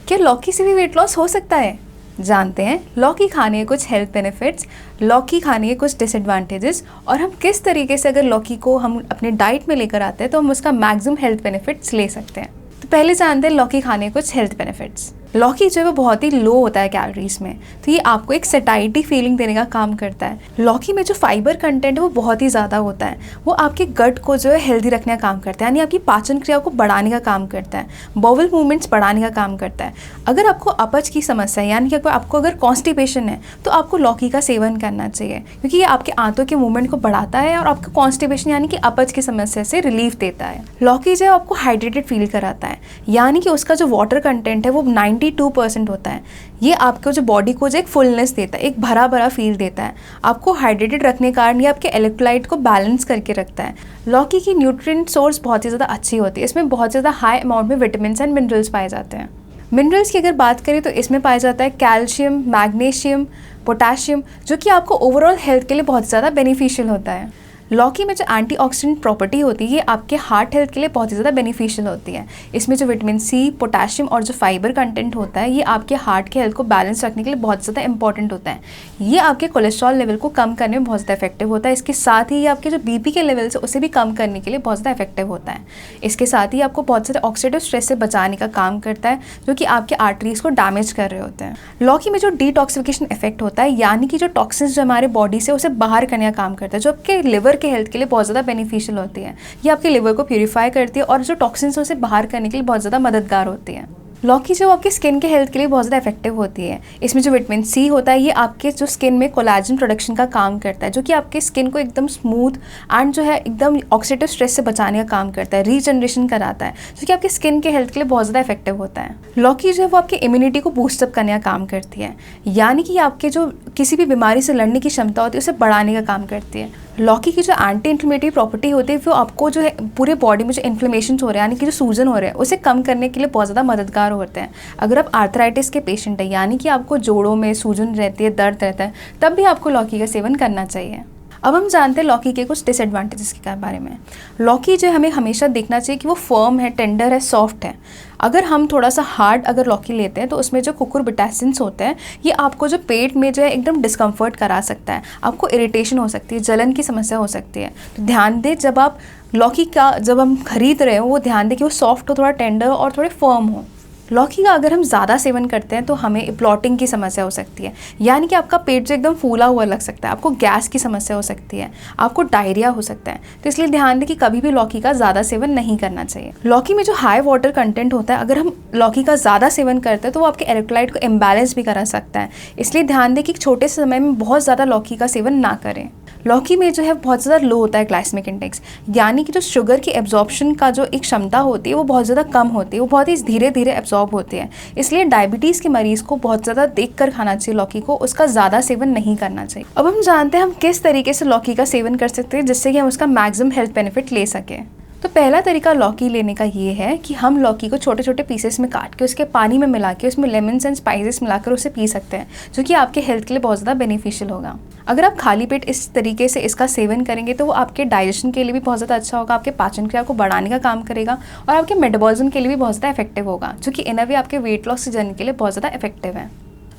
क्या लौकी से भी वेट लॉस हो सकता है? जानते हैं लौकी खाने के कुछ हेल्थ बेनिफिट्स, लौकी खाने के कुछ डिसएडवांटेजेस और हम किस तरीके से अगर लौकी को हम अपने डाइट में लेकर आते हैं तो हम उसका मैक्सिमम हेल्थ बेनिफिट्स ले सकते हैं। तो पहले जानते हैं लौकी खाने के कुछ हेल्थ बेनिफिट्स। लौकी जो है वो बहुत ही लो होता है कैलोरीज में, तो ये आपको एक सैटिस्फाइड फीलिंग देने का काम करता है। लौकी में जो फाइबर कंटेंट है वो बहुत ही ज़्यादा होता है, वो आपके गट को जो है हेल्दी रखने का काम करता है, यानी आपकी पाचन क्रिया को बढ़ाने का काम करता है, बॉवल मूवमेंट्स बढ़ाने का काम करता है। अगर आपको अपच की समस्या है, यानी कि आपको अगर कॉन्स्टिपेशन है, तो आपको लौकी का सेवन करना चाहिए, क्योंकि ये आपके आंतों के मूवमेंट को बढ़ाता है और आपको कॉन्स्टिपेशन यानी कि अपच की समस्या से रिलीफ देता है। लौकी जो है आपको हाइड्रेटेड फील कराता है, यानी कि उसका जो वाटर कंटेंट है वो 92% होता है। ये आपको जो बॉडी को जो एक फुलनेस देता है, एक भरा भरा फील देता है, आपको हाइड्रेटेड रखने के कारण ये आपके इलेक्ट्रोलाइट को बैलेंस करके रखता है। लौकी की न्यूट्रिएंट सोर्स बहुत ही ज़्यादा अच्छी होती है, इसमें बहुत ज़्यादा हाई अमाउंट में विटामिन एंड मिनरल्स पाए जाते हैं। मिनरल्स की अगर बात करें तो इसमें पाया जाता है कैल्शियम, मैग्नीशियम, पोटाशियम, जो कि आपको ओवरऑल हेल्थ के लिए बहुत ज़्यादा बेनिफिशियल होता है। लौकी में जो एंटीऑक्सीडेंट प्रॉपर्टी होती है ये आपके हार्ट हेल्थ के लिए बहुत ही ज़्यादा बेनिफिशियल होती है। इसमें जो विटामिन सी, पोटेशियम और जो फाइबर कंटेंट होता है ये आपके हार्ट के हेल्थ को बैलेंस रखने के लिए बहुत ज़्यादा इंपॉर्टेंट होता है। ये आपके कोलेस्ट्रॉल लेवल को कम करने में बहुत ज़्यादा इफेक्टिव होता है। इसके साथ ही ये आपके जो बीपी के लेवल्स है उसे भी कम करने के लिए बहुत ज़्यादा इफेक्टिव होता है। इसके साथ ही आपको बहुत सारे ऑक्सीडेटिव स्ट्रेस से बचाने का काम करता है, जो कि आपके आर्टरीज को डैमेज कर रहे होते हैं। लौकी में जो डिटॉक्सिफिकेशन इफेक्ट होता है, यानी कि जो टॉक्सिन्स जो हमारे बॉडी से उसे बाहर करने का काम करता है, जो आपके लिवर के हेल्थ के लिए बहुत बेनिफिशियल होती है। ये आपके लिवर को प्यूरिफाई करती है और जो टॉक्सिन्स उसे बाहर करने के लिए बहुत ज़्यादा मददगार होती है। लौकी जो आपके स्किन के हेल्थ के लिए बहुत ज़्यादा इफेक्टिव होती है। इसमें जो विटामिन सी होता है ये आपके जो स्किन में कोलेजन प्रोडक्शन का काम करता है, जो कि आपके स्किन को एकदम स्मूथ एंड जो है एकदम ऑक्सीडेटिव स्ट्रेस से बचाने का काम करता है, रीजनरेशन कराता है, जो कि आपके स्किन के हेल्थ के लिए बहुत ज़्यादा इफेक्टिव होता है। लौकी जो है वो आपकी इम्यूनिटी को बूस्टअप करने का काम करती है, यानी कि आपके जो किसी भी बीमारी से लड़ने की क्षमता होती है उसे बढ़ाने का काम करती है। लौकी की जो एंटी इन्फ्लेमेटरी प्रॉपर्टी होती है वो आपको जो है पूरे बॉडी में जो इन्फ्लेमेशन हो रहे हैं, यानी कि जो सूजन हो रहे हैं, उसे कम करने के लिए बहुत ज़्यादा मददगार होते हैं। अगर आप आर्थराइटिस के पेशेंट हैं, यानी कि आपको जोड़ों में सूजन रहती है, दर्द रहता है, तब भी आपको लौकी का सेवन करना चाहिए। अब हम जानते हैं लौकी के कुछ डिसएडवांटेजेस के बारे में। लौकी जो हमें हमेशा देखना चाहिए कि वो फर्म है, टेंडर है, सॉफ्ट है। अगर हम थोड़ा सा हार्ड अगर लौकी लेते हैं तो उसमें जो कुकुरबिटेसिन्स होते हैं ये आपको जो पेट में जो है एकदम डिस्कम्फर्ट करा सकता है, आपको इरिटेशन हो सकती है, जलन की समस्या हो सकती है। तो ध्यान दें जब आप लौकी का जब हम खरीद रहे हो वो ध्यान दें कि वो सॉफ्ट हो, थोड़ा टेंडर और थोड़े फर्म हो। लौकी का अगर हम ज़्यादा सेवन करते हैं तो हमें ब्लॉटिंग की समस्या हो सकती है, यानी कि आपका पेट जो एकदम फूला हुआ लग सकता है, आपको गैस की समस्या हो सकती है, आपको डायरिया हो सकता है। तो इसलिए ध्यान दें कि कभी भी लौकी का ज़्यादा सेवन नहीं करना चाहिए। लौकी में जो हाई वाटर कंटेंट होता है, अगर हम लौकी का ज़्यादा सेवन करते हैं तो वो आपके इलेक्ट्रोलाइट को इम्बैलेंस भी करा सकता है। इसलिए ध्यान दें कि छोटे समय में बहुत ज़्यादा लौकी का सेवन ना करें। लौकी में जो है बहुत ज़्यादा लो होता है ग्लाइसेमिक इंडेक्स, यानी कि जो शुगर की एब्जॉर्प्शन का जो एक क्षमता होती है वो बहुत ज़्यादा कम होती है, वो बहुत ही धीरे धीरे एब्जॉर्ब होती है। इसलिए डायबिटीज़ के मरीज़ को बहुत ज़्यादा देख कर खाना चाहिए लौकी को, उसका ज़्यादा सेवन नहीं करना चाहिए। अब हम जानते हैं हम किस तरीके से लौकी का सेवन कर सकते हैं जिससे कि हम उसका मैक्सिमम हेल्थ बेनिफिट ले सकें। तो पहला तरीका लौकी लेने का ये है कि हम लौकी को छोटे छोटे पीसेस में काट के उसके पानी में मिला के उसमें लेमन एंड स्पाइसेस मिलाकर उसे पी सकते हैं, जो कि आपके हेल्थ के लिए बहुत ज़्यादा बेनिफिशियल होगा। अगर आप खाली पेट इस तरीके से इसका सेवन करेंगे तो वो आपके डाइजेशन के लिए भी बहुत ज़्यादा अच्छा होगा, आपके पाचन क्रिया को बढ़ाने का काम करेगा और आपके मेटाबॉलिज्म के लिए भी बहुत ज़्यादा इफेक्टिव होगा, जो कि इन अ वे आपके वेट लॉस जर्नी के लिए बहुत ज़्यादा इफेक्टिव है।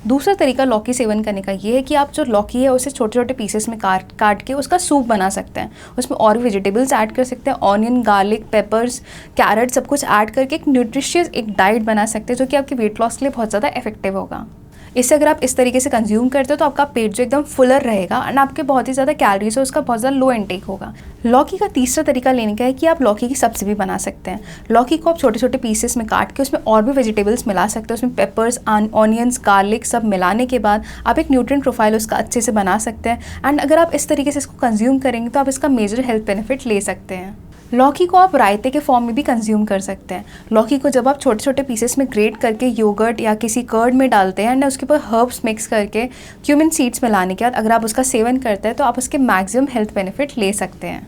दूसरा तरीका लौकी सेवन करने का ये है कि आप जो लौकी है उसे छोटे छोटे पीसेस में काट के उसका सूप बना सकते हैं। उसमें और वेजिटेबल्स ऐड कर सकते हैं, ऑनियन, गार्लिक, पेपर्स, कैरेट, सब कुछ ऐड करके एक न्यूट्रिशियस एक डाइट बना सकते हैं, जो कि आपके वेट लॉस के लिए बहुत ज़्यादा इफेक्टिव होगा। इससे अगर आप इस तरीके से कंज्यूम करते हो तो आपका पेट जो एकदम फुलर रहेगा एंड आपके बहुत ही ज़्यादा कैलोरीज है उसका बहुत ज़्यादा लो इनटेक होगा। लौकी का तीसरा तरीका लेने का है कि आप लौकी की सब्जी भी बना सकते हैं। लौकी को आप छोटे छोटे पीसेस में काट के उसमें और भी वेजिटेबल्स मिला सकते हैं, उसमें पेपर्स, ऑनियंस, गार्लिक सब मिलाने के बाद आप एक न्यूट्रिएंट प्रोफाइल उसका अच्छे से बना सकते हैं। एंड अगर आप इस तरीके से इसको कंज्यूम करेंगे तो आप इसका मेजर हेल्थ बेनिफिट ले सकते हैं। लौकी को आप रायते के फॉर्म में भी कंज्यूम कर सकते हैं। लौकी को जब आप छोटे छोटे पीसेस में ग्रेट करके योगर्ट या किसी कर्ड में डालते हैं एंड उसके ऊपर हर्ब्स मिक्स करके क्यूमिन सीड्स मिलाने के बाद अगर आप उसका सेवन करते हैं तो आप उसके मैक्सिमम हेल्थ बेनिफिट ले सकते हैं।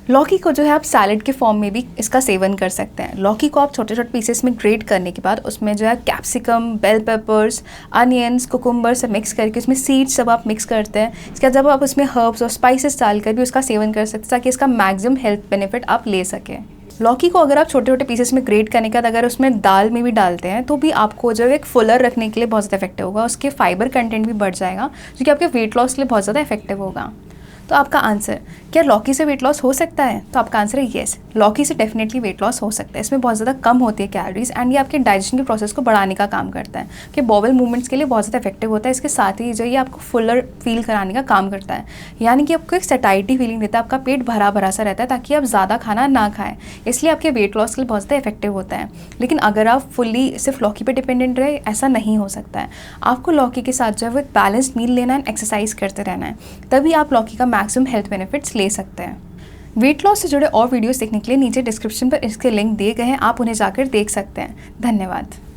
लौकी को जो है आप सैलेड के फॉर्म में भी इसका सेवन कर सकते हैं। लौकी को आप छोटे छोटे पीसेस में ग्रेट करने के बाद उसमें जो है capsicum, bell peppers, onions, cucumber से मिक्स करके उसमें सीड्स सब आप मिक्स करते हैं। इसके बाद जब आप उसमें हर्ब्स और स्पाइसेस डालकर भी उसका सेवन कर सकते हैं ताकि इसका मैक्सिमम हेल्थ बेनिफिट आप ले सकें। लौकी को अगर आप छोटे छोटे पीसेस में ग्रेट करने के बाद अगर उसमें दाल में भी डालते हैं तो भी आपको जो एक फुलर रखने के लिए बहुत ज़्यादा इफेक्टिव होगा, उसके फाइबर कंटेंट भी बढ़ जाएगा जो कि आपके वेट लॉस के लिए बहुत ज़्यादा इफेक्टिव होगा। तो आपका आंसर, क्या लौकी से वेट लॉस हो सकता है? तो आपका आंसर है येस, लौकी से डेफिनेटली वेट लॉस हो सकता है। इसमें बहुत ज़्यादा कम होती है कैलोरीज एंड ये आपके डाइजेशन के प्रोसेस को बढ़ाने का काम करता है, कि बॉवल मूवमेंट्स के लिए बहुत ज़्यादा इफेक्टिव होता है। इसके साथ ही जो ये आपको फुलर फील कराने का काम करता है, यानी कि आपको एक सटाइटी फीलिंग देता है, आपका पेट भरा भरा सा रहता है ताकि आप ज़्यादा खाना ना खाएं, इसलिए आपके वेट लॉस के लिए बहुत ज़्यादा इफेक्टिव होता है। लेकिन अगर आप फुल्ली सिर्फ लौकी पर डिपेंडेंट रहे, ऐसा नहीं हो सकता है। आपको लौकी के साथ जो है वो एक बैलेंस्ड मील लेना है, एक्सरसाइज करते रहना है, तभी आप लौकी का मैक्सिमम हेल्थ बेनिफिट्स ले सकते हैं। वेट लॉस से जुड़े और वीडियोस देखने के लिए नीचे डिस्क्रिप्शन पर इसके लिंक दिए गए हैं, आप उन्हें जाकर देख सकते हैं। धन्यवाद।